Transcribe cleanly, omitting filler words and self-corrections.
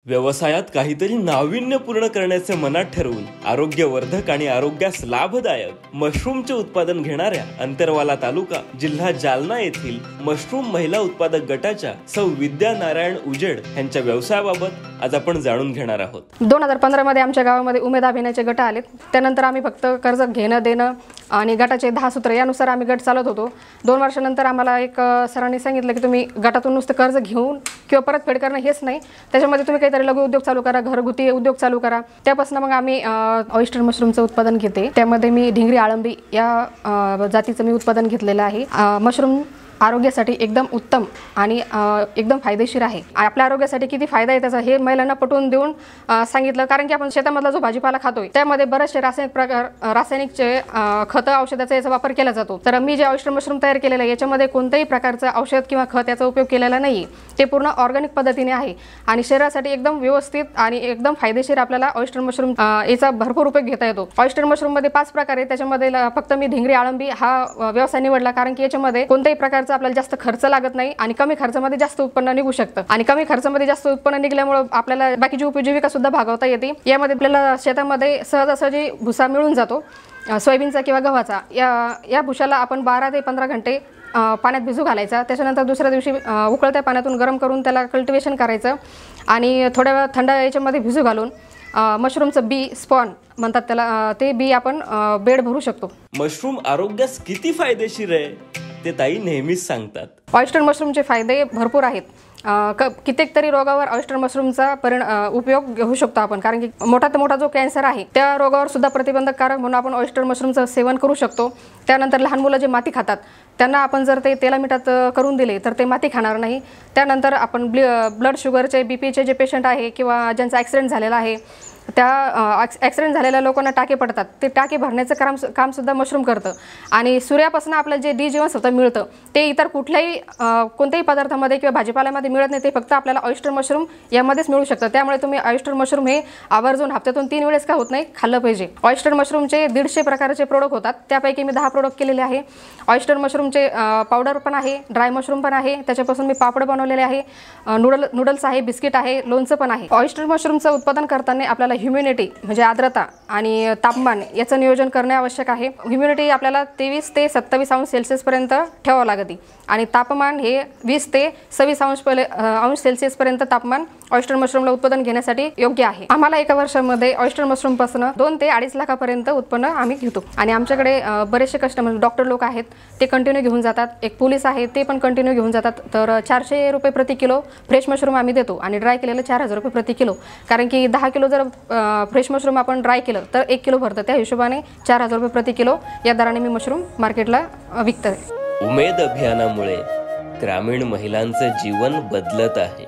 व्यवसायात काहीतरी नाविन्यपूर्ण करण्याचे मनात ठरवून आरोग्यवर्धक आणि आरोग्यास लाभदायक मशरूमचे उत्पादन घेणाऱ्या अंतरवाला तालुका जिल्हा जालना येथील मशरूम महिला उत्पादक गटाच्या सौ विद्या नारायण उजेड यांच्या व्यवसायाबाबत आज आपण जाणून घेणार आहोत। 2015 मध्ये आमच्या गावामध्ये उमेद अभियानाचे गट आले। त्यानंतर आम्ही फक्त कर्ज घेणं देणं आणि गटाचे 10 सूत्र यानुसार आम्ही गट चालवत होतो। 2 वर्षानंतर आम्हाला एक सरांनी सांगितलं की तुम्ही गटातून नुसतं कर्ज घेऊन किंवा परतफेड करणं हेच नाही, त्याच्यामध्ये तुम्ही काहीतरी लघु उद्योग चालू करा, घरगुती उद्योग चालू करा। त्यापासून मग आम्ही ऑयस्टर मशरूमचं उत्पादन घेते। त्यामध्ये मी ढिंगरी आळंबी या जातीचं मी उत्पादन घेतलेलं आहे। मशरूम आरोग्यासाठी एकदम उत्तम आणि एकदम फायदेशीर आहे। आपल्या आरोग्यासाठी किती फायदा आहे त्याचा हे महिलांना पटवून देऊन सांगितलं, कारण की आपण शेतामधला जो भाजीपाला खातोय त्यामध्ये बरेचसे रासायनिकचे खतं औषधाचा याचा वापर केला जातो। तर मी जे ऑयस्टर मशरूम तयार केलेलं आहे याच्यामध्ये कोणत्याही प्रकारचं औषध किंवा खत याचा उपयोग केलेला नाही, ते पूर्ण ऑर्गॅनिक पद्धतीने आहे आणि शरीरासाठी एकदम व्यवस्थित आणि एकदम फायदेशीर आपल्याला ऑयस्टर मशरूम याचा भरपूर उपयोग घेता येतो। ऑयस्टर मशरूम मध्ये 5 प्रकार आहेत, त्याच्यामध्ये फक्त मी ढिंगरी आळंबी हा व्यवसाय निवडला, कारण की याच्यामध्ये कोणत्याही प्रकारचं आपल्याला जास्त खर्च लागत नाही आणि कमी खर्चामध्ये जास्त उत्पन्न निघू शकतं आणि कमी खर्चामध्ये जास्त उत्पन्न निघल्यामुळे आपल्याला बाकीची उपजीविका सुद्धा भागवता येते। यामध्ये आपल्याला शेतामध्ये सहजासहजी भुसा मिळून जातो, सोयाबीनचा किंवा गव्हाचा। या भुशाला आपण 12 ते 15 घंटे पाण्यात भिजू घालायचा, त्याच्यानंतर दुसऱ्या दिवशी उकळत्या पाण्यातून गरम करून त्याला कल्टिवेशन करायचं आणि थोड्या वेळ थंड याच्यामध्ये भिजू घालून मशरूमचं बी स्पॉन म्हणतात त्याला, ते बी आपण बेड भरू शकतो। मशरूम आरोग्यास किती फायदेशीर आहे ते ताई नेहमीच सांगतात। ऑयस्टर मशरूमचे फायदे भरपूर आहेत। कित्येक तरी रोगावर ऑयस्टर मशरूमचा उपयोग घेऊ शकतो आपण, कारण की मोठा मोठा जो कॅन्सर आहे त्या रोगावर सुद्धा प्रतिबंधकारक म्हणून आपण ऑयस्टर मशरूमचं सेवन करू शकतो। त्यानंतर लहान मुलं जे माती खातात त्यांना आपण जर ते तेला मिठात करून दिले तर ते माती खाणार नाही। त्यानंतर आपण ब्लड शुगरचे बीपीचे जे पेशंट आहे किंवा ज्यांचा ॲक्सिडेंट झालेला आहे त्या ॲक्सिडेंट झालेल्या लोकांना टाके पडतात, ते टाके भरण्याचं काम सुद्धा मशरूम करतं आणि सूर्यापासून आपल्याला जे डी जीवनसत्व मिळतं ते इतर कुठल्याही कोणत्याही पदार्थामध्ये किंवा भाजीपाल्यामध्ये मिळत नाही, ते फक्त आपल्याला ऑयस्टर मशरूम यामध्येच मिळू शकतं। त्यामुळे तुम्ही ऑयस्टर मशरूम हे आवर्जून हप्त्यातून 3 वेळेस का होत नाही खाल्लं पाहिजे। ऑयस्टर मशरूमचे 150 प्रकारचे प्रोडक्ट होतात, त्यापैकी मी 10 प्रोडक्ट केलेले आहे। ऑयस्टर मशरूमचे पावडर पण आहे, ड्राय मशरूम पण आहे, त्याच्यापासून मी पापड बनवलेले आहे, नूडल्स आहे, बिस्किट आहे, लोणचं पण आहे। ऑयस्टर मशरूमचं उत्पादन करताना आपल्याला ह्युमिडिटी म्हणजे आर्द्रता आणि तापमान याचं नियोजन करणे आवश्यक आहे। ह्युमिडिटी आपल्याला 23 ते 27 अंश सेल्सिअस पर्यंत ठेवावं लागते आणि तापमान हे 20 ते 26 अंश सेल्सिअस पर्यंत तापमान ऑयस्टर मशरूमला उत्पादन घेण्यासाठी योग्य आहे। आम्हाला एका वर्षामध्ये ऑयस्टर मशरूम पासून 2 ते 2.5 लाखापर्यंत उत्पन्न आम्ही घेतो आणि आमच्याकडे बरेचसे कस्टमर डॉक्टर लोक आहेत, ते कंटिन्यू घेऊन जातात। एक पोलीस आहे, ते पण कंटिन्यू घेऊन जातात। तर 400 रुपये प्रति किलो फ्रेश मशरूम आम्ही देतो आणि ड्राय केलेलं 4000 रुपये प्रति किलो, कारण की 10 किलो जर फ्रेश मशरूम आपण ड्राय केलं तर 1 किलो भरतं, त्या हिशोबाने 4000 रुपये प्रति किलो या दराने मी मशरूम मार्केटला विकते। उमेद अभियानामुळे ग्रामीण महिलांचं जीवन बदलत आहे।